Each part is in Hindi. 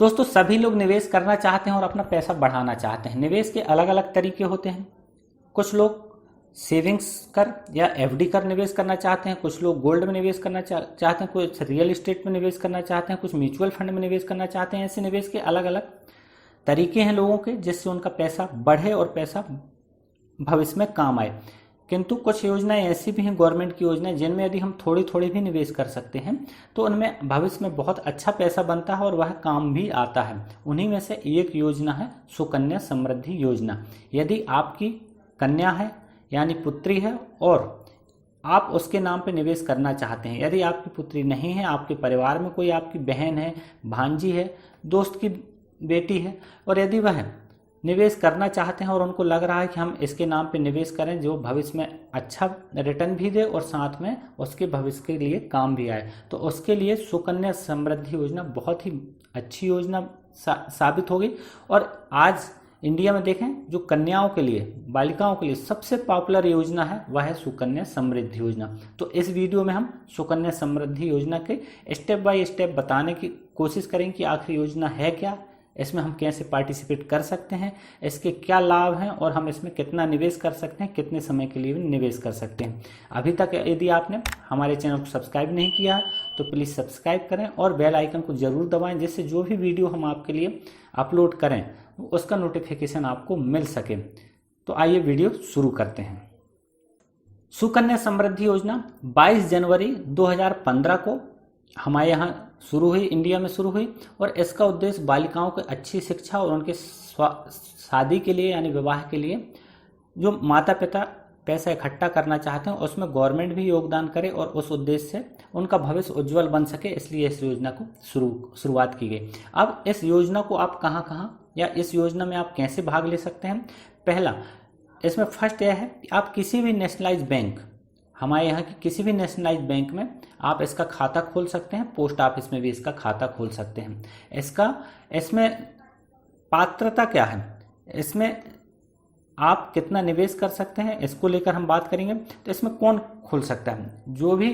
दोस्तों सभी लोग निवेश करना चाहते हैं और अपना पैसा बढ़ाना चाहते हैं। निवेश के अलग अलग तरीके होते हैं। कुछ लोग सेविंग्स कर या एफडी कर निवेश करना चाहते हैं, कुछ लोग गोल्ड में निवेश करना चाहते हैं, कुछ रियल एस्टेट में निवेश करना चाहते हैं, कुछ म्यूचुअल फंड में निवेश करना चाहते हैं। ऐसे निवेश के अलग अलग तरीके हैं लोगों के, जिससे उनका पैसा बढ़े और पैसा भविष्य में काम आए। किंतु कुछ योजनाएं ऐसी भी हैं, गवर्नमेंट की योजनाएं, जिनमें यदि हम थोड़ी थोड़ी भी निवेश कर सकते हैं तो उनमें भविष्य में बहुत अच्छा पैसा बनता है और वह काम भी आता है। उन्हीं में से एक योजना है सुकन्या समृद्धि योजना। यदि आपकी कन्या है यानी पुत्री है और आप उसके नाम पे निवेश करना चाहते हैं, यदि आपकी पुत्री नहीं है, आपके परिवार में कोई आपकी बहन है, भांजी है, दोस्त की बेटी है, और यदि वह निवेश करना चाहते हैं और उनको लग रहा है कि हम इसके नाम पे निवेश करें जो भविष्य में अच्छा रिटर्न भी दे और साथ में उसके भविष्य के लिए काम भी आए, तो उसके लिए सुकन्या समृद्धि योजना बहुत ही अच्छी योजना साबित होगी। और आज इंडिया में देखें, जो कन्याओं के लिए, बालिकाओं के लिए सबसे पॉपुलर योजना है वह है सुकन्या समृद्धि योजना। तो इस वीडियो में हम सुकन्या समृद्धि योजना के स्टेप बाय स्टेप बताने की कोशिश करेंगे कि आखिर योजना है क्या, इसमें हम कैसे पार्टिसिपेट कर सकते हैं, इसके क्या लाभ हैं और हम इसमें कितना निवेश कर सकते हैं, कितने समय के लिए निवेश कर सकते हैं। अभी तक यदि आपने हमारे चैनल को सब्सक्राइब नहीं किया है तो प्लीज़ सब्सक्राइब करें और बेल आइकन को ज़रूर दबाएं, जिससे जो भी वीडियो हम आपके लिए अपलोड करें उसका नोटिफिकेशन आपको मिल सके। तो आइए वीडियो शुरू करते हैं। सुकन्या समृद्धि योजना 22 जनवरी 2015 को हमारे यहाँ शुरू हुई, इंडिया में शुरू हुई, और इसका उद्देश्य बालिकाओं को अच्छी शिक्षा और उनके शादी के लिए यानी विवाह के लिए जो माता पिता पैसा इकट्ठा करना चाहते हैं उसमें गवर्नमेंट भी योगदान करे और उस उद्देश्य से उनका भविष्य उज्जवल बन सके, इसलिए इस योजना को शुरुआत की गई। अब इस योजना को आप कहाँ या इस योजना में आप कैसे भाग ले सकते हैं। पहला, इसमें फर्स्ट यह है कि आप किसी भी नेशनलाइज बैंक, हमारे यहाँ की किसी भी नेशनलाइज बैंक में आप इसका खाता खोल सकते हैं, पोस्ट ऑफिस में भी इसका खाता खोल सकते हैं। इसमें पात्रता क्या है, इसमें आप कितना निवेश कर सकते हैं, इसको लेकर हम बात करेंगे। तो इसमें कौन खोल सकता है, जो भी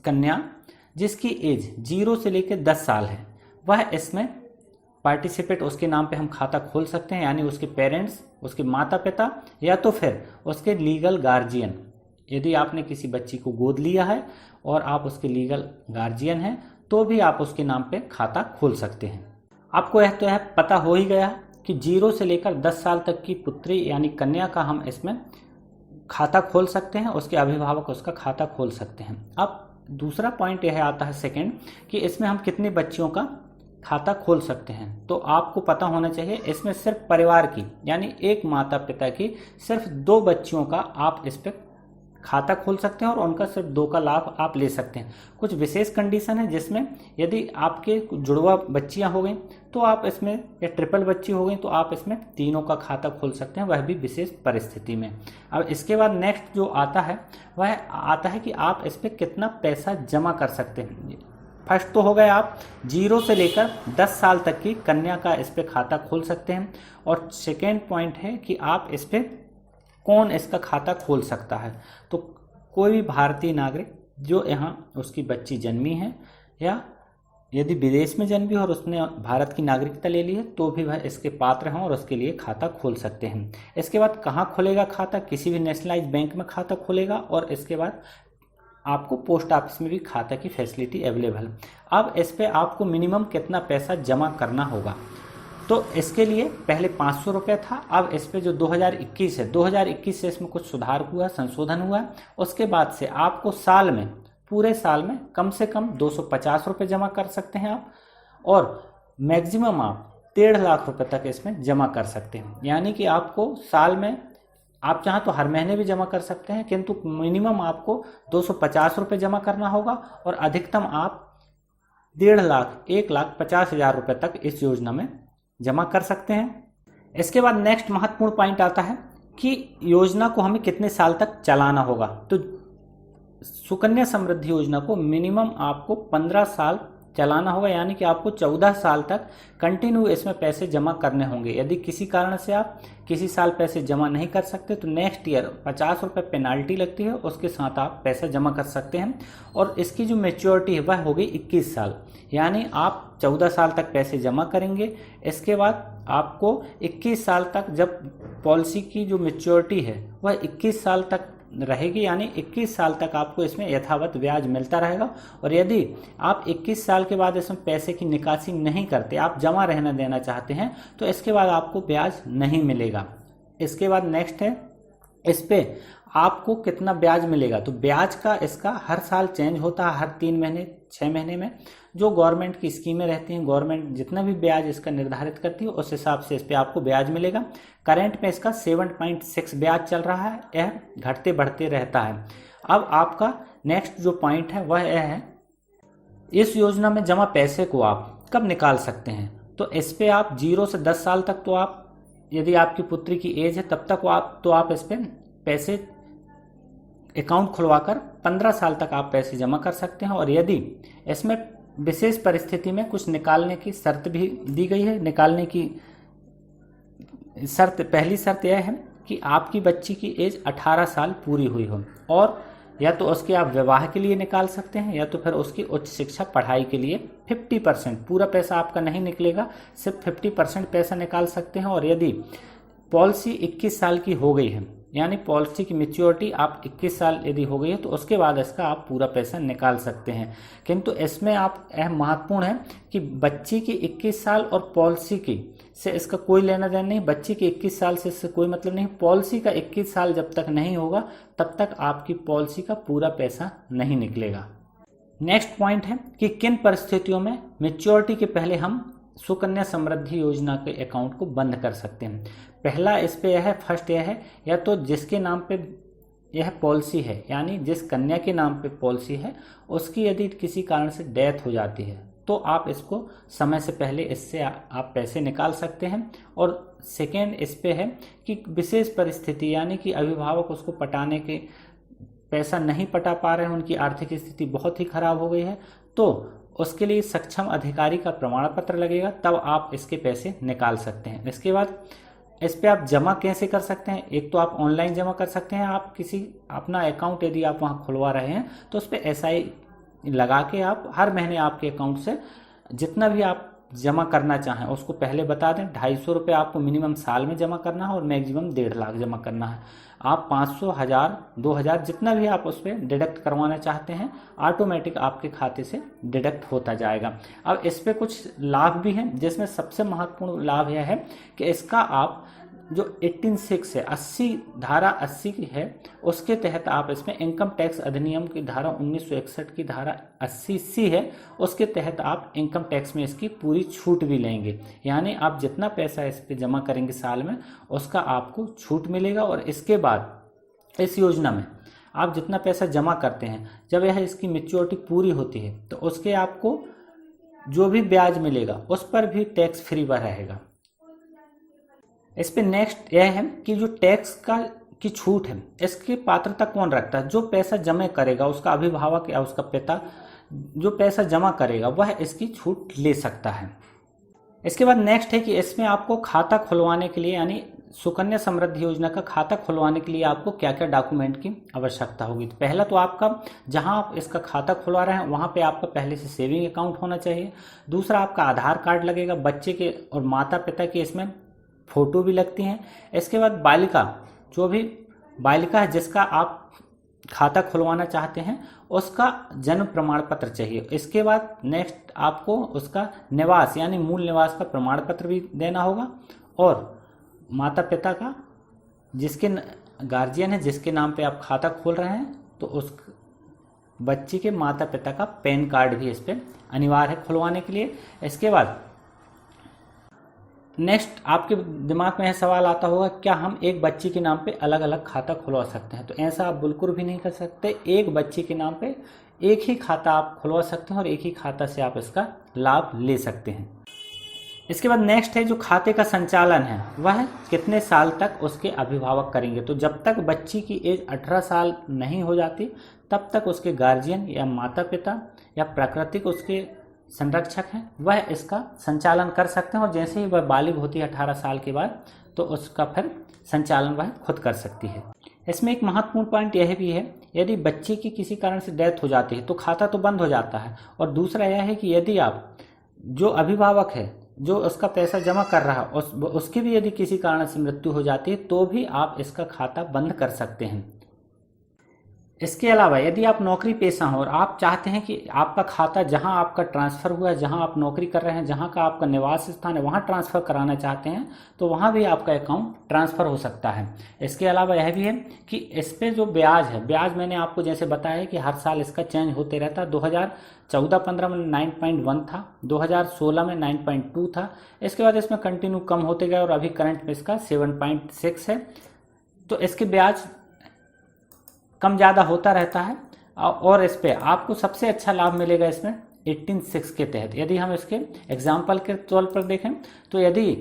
कन्या जिसकी एज 0 से लेकर 10 साल है वह इसमें पार्टिसिपेट, उसके नाम पे हम खाता खोल सकते हैं, यानी उसके पेरेंट्स, उसके माता पिता या तो फिर उसके लीगल गार्जियन। यदि आपने किसी बच्ची को गोद लिया है और आप उसके लीगल गार्जियन हैं तो भी आप उसके नाम पे खाता खोल सकते हैं। आपको यह तो है पता हो ही गया कि 0 से लेकर 10 साल तक की पुत्री यानी कन्या का हम इसमें खाता खोल सकते हैं, उसके अभिभावक उसका खाता खोल सकते हैं। अब दूसरा पॉइंट यह आता है सेकंड, कि इसमें हम कितने बच्चियों का खाता खोल सकते हैं। तो आपको पता होना चाहिए इसमें सिर्फ परिवार की यानी एक माता पिता की सिर्फ 2 बच्चियों का आप इस पर खाता खोल सकते हैं और उनका सिर्फ 2 का लाभ आप ले सकते हैं। कुछ विशेष कंडीशन है जिसमें यदि आपके जुड़वा बच्चियां हो गई तो आप इसमें, या ट्रिपल बच्ची हो गई तो आप इसमें तीनों का खाता खोल सकते हैं, वह भी विशेष परिस्थिति में। अब इसके बाद नेक्स्ट जो आता है वह आता है कि आप इस पर कितना पैसा जमा कर सकते हैं। फर्स्ट तो हो गया आप 0 से लेकर 10 साल तक की कन्या का इस पर खाता खोल सकते हैं, और सेकेंड पॉइंट है कि आप इस पर कौन इसका खाता खोल सकता है। तो कोई भी भारतीय नागरिक जो यहाँ उसकी बच्ची जन्मी है या यदि विदेश में जन्मी और उसने भारत की नागरिकता ले ली है तो भी वह इसके पात्र हैं और उसके लिए खाता खोल सकते हैं। इसके बाद कहाँ खोलेगा खाता, किसी भी नेशनलाइज बैंक में खाता खोलेगा, और इसके बाद आपको पोस्ट ऑफिस में भी खाता की फैसिलिटी अवेलेबल है। अब इस पर आपको मिनिमम कितना पैसा जमा करना होगा, तो इसके लिए पहले 500 रुपये था, अब इस पे जो 2021 है, 2021 से इसमें कुछ सुधार हुआ, संशोधन हुआ। उसके बाद से आपको साल में, पूरे साल में कम से कम 250 रुपये जमा कर सकते हैं आप, और मैक्सिमम आप 1.5 लाख रुपए तक इसमें जमा कर सकते हैं। यानी कि आपको साल में, आप चाहें तो हर महीने भी जमा कर सकते हैं, किंतु मिनिमम आपको 250 रुपये जमा करना होगा, और अधिकतम आप 1.5 लाख, 1,50,000 रुपये तक इस योजना में जमा कर सकते हैं। इसके बाद नेक्स्ट महत्वपूर्ण पॉइंट आता है कि योजना को हमें कितने साल तक चलाना होगा। तो सुकन्या समृद्धि योजना को मिनिमम आपको 15 साल चलाना होगा, यानी कि आपको 14 साल तक कंटिन्यू इसमें पैसे जमा करने होंगे। यदि किसी कारण से आप किसी साल पैसे जमा नहीं कर सकते तो नेक्स्ट ईयर 50 रुपये पेनाल्टी लगती है, उसके साथ आप पैसा जमा कर सकते हैं। और इसकी जो मैच्योरिटी है वह होगी 21 साल, यानी आप 14 साल तक पैसे जमा करेंगे, इसके बाद आपको 21 साल तक, जब पॉलिसी की जो मैच्योरिटी है वह 21 साल तक रहेगी, यानी 21 साल तक आपको इसमें यथावत ब्याज मिलता रहेगा। और यदि आप 21 साल के बाद इसमें पैसे की निकासी नहीं करते, आप जमा रहने देना चाहते हैं, तो इसके बाद आपको ब्याज नहीं मिलेगा। इसके बाद नेक्स्ट है, इस पे आपको कितना ब्याज मिलेगा। तो ब्याज का इसका हर साल चेंज होता है, हर 3 महीने 6 महीने में जो गवर्नमेंट की स्कीमें रहती हैं, गवर्नमेंट जितना भी ब्याज इसका निर्धारित करती है उस हिसाब से इस पे आपको ब्याज मिलेगा। करंट में इसका 7.6 ब्याज चल रहा है, यह घटते बढ़ते रहता है। अब आपका नेक्स्ट जो पॉइंट है वह यह है, इस योजना में जमा पैसे को आप कब निकाल सकते हैं। तो इस पे आप 0 से 10 साल तक, तो आप यदि आपकी पुत्री की एज है तब तक आप इस पे पैसे अकाउंट खुलवाकर 15 साल तक आप पैसे जमा कर सकते हैं। और यदि इसमें विशेष परिस्थिति में कुछ निकालने की शर्त भी दी गई है, निकालने की शर्त, पहली शर्त यह है कि आपकी बच्ची की एज 18 साल पूरी हुई हो, और या तो उसके आप विवाह के लिए निकाल सकते हैं, या तो फिर उसकी उच्च शिक्षा पढ़ाई के लिए 50%, पूरा पैसा आपका नहीं निकलेगा, सिर्फ 50% पैसा निकाल सकते हैं। और यदि पॉलिसी 21 साल की हो गई है, यानी पॉलिसी की मैच्योरिटी आप 21 साल यदि हो गई है, तो उसके बाद इसका आप पूरा पैसा निकाल सकते हैं। किंतु इसमें आप महत्वपूर्ण है कि बच्ची की 21 साल और पॉलिसी की से इसका कोई लेना देना नहीं। बच्ची के 21 साल से इससे कोई मतलब नहीं। पॉलिसी का 21 साल जब तक नहीं होगा तब तक आपकी पॉलिसी का पूरा पैसा नहीं निकलेगा। नेक्स्ट पॉइंट है कि किन परिस्थितियों में मैच्योरिटी के पहले हम सुकन्या समृद्धि योजना के अकाउंट को बंद कर सकते हैं। पहला इस पे यह है, फर्स्ट यह है, या तो जिसके नाम पे यह पॉलिसी है, यानी जिस कन्या के नाम पे पॉलिसी है उसकी यदि किसी कारण से डेथ हो जाती है तो आप इसको समय से पहले इससे आप पैसे निकाल सकते हैं। और सेकेंड इस पे है कि विशेष परिस्थिति, यानी कि अभिभावक उसको पटाने के पैसा नहीं पटा पा रहे हैं, उनकी आर्थिक स्थिति बहुत ही खराब हो गई है, तो उसके लिए सक्षम अधिकारी का प्रमाण पत्र लगेगा, तब आप इसके पैसे निकाल सकते हैं। इसके बाद इस पे आप जमा कैसे कर सकते हैं। एक तो आप ऑनलाइन जमा कर सकते हैं, आप किसी अपना अकाउंट यदि आप वहाँ खुलवा रहे हैं तो उस पर SI लगा के आप हर महीने आपके अकाउंट से जितना भी आप जमा करना चाहें उसको पहले बता दें। 250 रुपये आपको मिनिमम साल में जमा करना है और मैक्सिमम 1.5 लाख जमा करना है। आप 500, 1000, 2000 जितना भी आप उस पर डिडक्ट करवाना चाहते हैं ऑटोमेटिक आपके खाते से डिडक्ट होता जाएगा। अब इस पर कुछ लाभ भी हैं, जिसमें सबसे महत्वपूर्ण लाभ यह है कि इसका आप जो 18(6) है, 80 धारा 80 की है, उसके तहत आप इसमें इनकम टैक्स अधिनियम की धारा 1961 की धारा 80C है, उसके तहत आप इनकम टैक्स में इसकी पूरी छूट भी लेंगे। यानी आप जितना पैसा इस पे जमा करेंगे साल में उसका आपको छूट मिलेगा। और इसके बाद इस योजना में आप जितना पैसा जमा करते हैं, जब यह इसकी मैच्योरिटी पूरी होती है तो उसके आपको जो भी ब्याज मिलेगा उस पर भी टैक्स फ्री रहेगा। इस पे नेक्स्ट यह है कि जो टैक्स की छूट है इसकी पात्रता कौन रखता है। जो पैसा जमा करेगा उसका अभिभावक या उसका पिता जो पैसा जमा करेगा वह इसकी छूट ले सकता है। इसके बाद नेक्स्ट है कि इसमें आपको खाता खुलवाने के लिए, यानी सुकन्या समृद्धि योजना का खाता खुलवाने के लिए आपको क्या क्या डॉक्यूमेंट की आवश्यकता होगी। तो पहला तो आपका जहां आप इसका खाता खुलवा रहे हैं वहां पे आपका पहले से सेविंग अकाउंट होना चाहिए। दूसरा आपका आधार कार्ड लगेगा, बच्चे के और माता पिता के इसमें फोटो भी लगती हैं। इसके बाद बालिका, जो भी बालिका है जिसका आप खाता खुलवाना चाहते हैं उसका जन्म प्रमाण पत्र चाहिए। इसके बाद नेक्स्ट आपको उसका निवास यानी मूल निवास का प्रमाण पत्र भी देना होगा, और माता पिता का जिसके गार्जियन है जिसके नाम पे आप खाता खोल रहे हैं तो उस बच्ची के माता पिता का पैन कार्ड भी इस पे अनिवार्य है खुलवाने के लिए। इसके बाद नेक्स्ट आपके दिमाग में यह सवाल आता होगा, क्या हम एक बच्ची के नाम पे अलग अलग खाता खुलवा सकते हैं। तो ऐसा आप बिल्कुल भी नहीं कर सकते। एक बच्ची के नाम पे एक ही खाता आप खुलवा सकते हैं और एक ही खाता से आप इसका लाभ ले सकते हैं। इसके बाद नेक्स्ट है जो खाते का संचालन है वह कितने साल तक उसके अभिभावक करेंगे। तो जब तक बच्ची की एज 18 साल नहीं हो जाती तब तक उसके गार्जियन या माता पिता या प्राकृतिक उसके संरक्षक हैं वह इसका संचालन कर सकते हैं, और जैसे ही वह बालिग होती है 18 साल के बाद तो उसका फिर संचालन वह खुद कर सकती है। इसमें एक महत्वपूर्ण पॉइंट यह भी है, यदि बच्चे की किसी कारण से डेथ हो जाती है तो खाता तो बंद हो जाता है, और दूसरा यह है कि यदि आप जो अभिभावक है जो उसका पैसा जमा कर रहा है उसकी भी यदि किसी कारण से मृत्यु हो जाती है तो भी आप इसका खाता बंद कर सकते हैं। इसके अलावा यदि आप नौकरी पेशा हो और आप चाहते हैं कि आपका खाता जहां आपका ट्रांसफ़र हुआ है, जहां आप नौकरी कर रहे हैं, जहां का आपका निवास स्थान है वहां ट्रांसफ़र कराना चाहते हैं तो वहां भी आपका अकाउंट ट्रांसफ़र हो सकता है। इसके अलावा यह भी है कि इस पर जो ब्याज है, ब्याज मैंने आपको जैसे बताया कि हर साल इसका चेंज होते रहता है। 2014-15 में 9.1 था, 2016 में 9.2 था, इसके बाद इसमें कंटिन्यू कम होते गए और अभी करंट में इसका 7.6 है। तो इसके ब्याज कम ज़्यादा होता रहता है, और इस पे आपको सबसे अच्छा लाभ मिलेगा इसमें 18(6) के तहत। यदि हम इसके एग्जाम्पल के तौर पर देखें तो यदि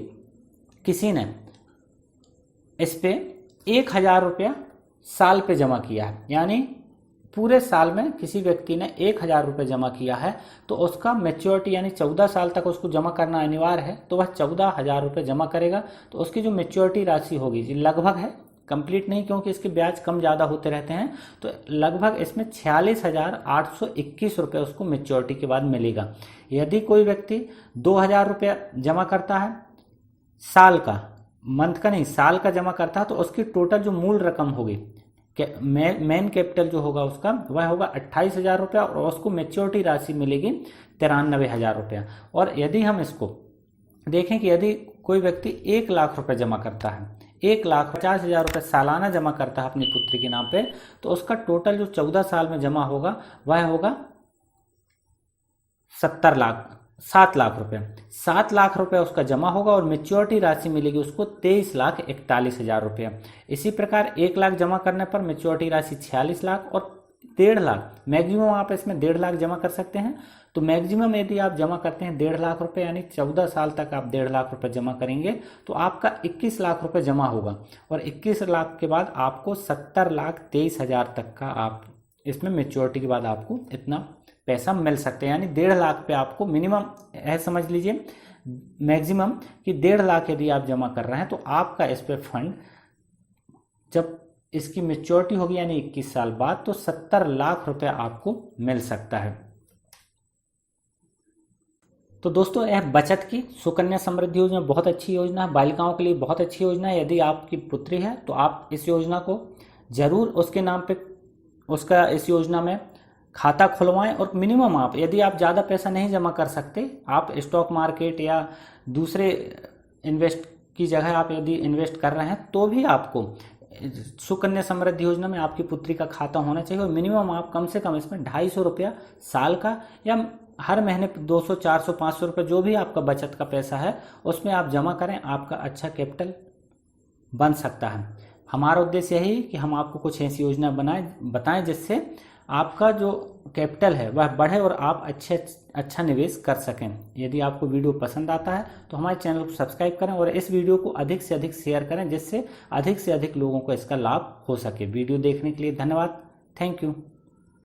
किसी ने इस पे 1,000 रुपया साल पे जमा किया है, यानी पूरे साल में किसी व्यक्ति ने 1,000 रुपये जमा किया है तो उसका मैच्योरिटी यानी 14 साल तक उसको जमा करना अनिवार्य है, तो वह 14,000 रुपये जमा करेगा। तो उसकी जो मैच्योरिटी राशि होगी ये लगभग है, कंप्लीट नहीं क्योंकि इसके ब्याज कम ज़्यादा होते रहते हैं, तो लगभग इसमें 46,821 रुपये उसको मैच्योरिटी के बाद मिलेगा। यदि कोई व्यक्ति 2,000 रुपया जमा करता है साल का, मंथ का नहीं साल का जमा करता है, तो उसकी टोटल जो मूल रकम होगी मेन कैपिटल जो होगा उसका वह होगा 28,000 रुपया, और उसको मैच्योरिटी राशि मिलेगी 93,000 रुपया। और यदि हम इसको देखें कि यदि कोई व्यक्ति 1 लाख रुपये जमा करता है, 1,50,000 रुपये सालाना जमा करता है अपनी पुत्री के नाम पे, तो उसका टोटल जो 14 साल में जमा होगा वह होगा 7 लाख रुपये। 7 लाख रुपये उसका जमा होगा और मैच्योरिटी राशि मिलेगी उसको 23,41,000 रुपये। इसी प्रकार 1 लाख जमा करने पर मैच्योरिटी राशि 46 लाख, और 1.5 लाख मैक्सिमम आप इसमें 1.5 लाख जमा कर सकते हैं। तो मैक्सिमम यदि आप जमा करते हैं 1.5 लाख रुपए, यानी 14 साल तक आप 1.5 लाख रुपए जमा करेंगे तो आपका 21 लाख रुपए जमा होगा, और 21 लाख के बाद आपको 70,23,000 तक का आप इसमें मैच्योरिटी के बाद आपको इतना पैसा मिल सकते हैं। यानी 1.5 लाख पे आपको मिनिमम समझ लीजिए मैक्सिमम कि 1.5 लाख यदि आप जमा कर रहे हैं तो आपका इस पे फंड जब इसकी मैच्योरिटी होगी यानी 21 साल बाद तो 70 लाख रुपए आपको मिल सकता है। तो दोस्तों यह बचत की सुकन्या समृद्धि योजना बहुत अच्छी योजना है, बालिकाओं के लिए बहुत अच्छी योजना है। यदि आपकी पुत्री है तो आप इस योजना को जरूर उसके नाम पे उसका इस योजना में खाता खुलवाएं, और मिनिमम आप यदि आप ज़्यादा पैसा नहीं जमा कर सकते, आप स्टॉक मार्केट या दूसरे इन्वेस्ट की जगह आप यदि इन्वेस्ट कर रहे हैं तो भी आपको सुकन्या समृद्धि योजना में आपकी पुत्री का खाता होना चाहिए। और मिनिमम आप कम से कम इसमें 250 रुपया साल का या हर महीने 200, 400, 500 रुपये जो भी आपका बचत का पैसा है उसमें आप जमा करें, आपका अच्छा कैपिटल बन सकता है। हमारा उद्देश्य यही है कि हम आपको कुछ ऐसी योजना बताएं जिससे आपका जो कैपिटल है वह बढ़े और आप अच्छा निवेश कर सकें। यदि आपको वीडियो पसंद आता है तो हमारे चैनल को सब्सक्राइब करें और इस वीडियो को अधिक से अधिक शेयर करें जिससे अधिक से अधिक लोगों को इसका लाभ हो सके। वीडियो देखने के लिए धन्यवाद। Thank you.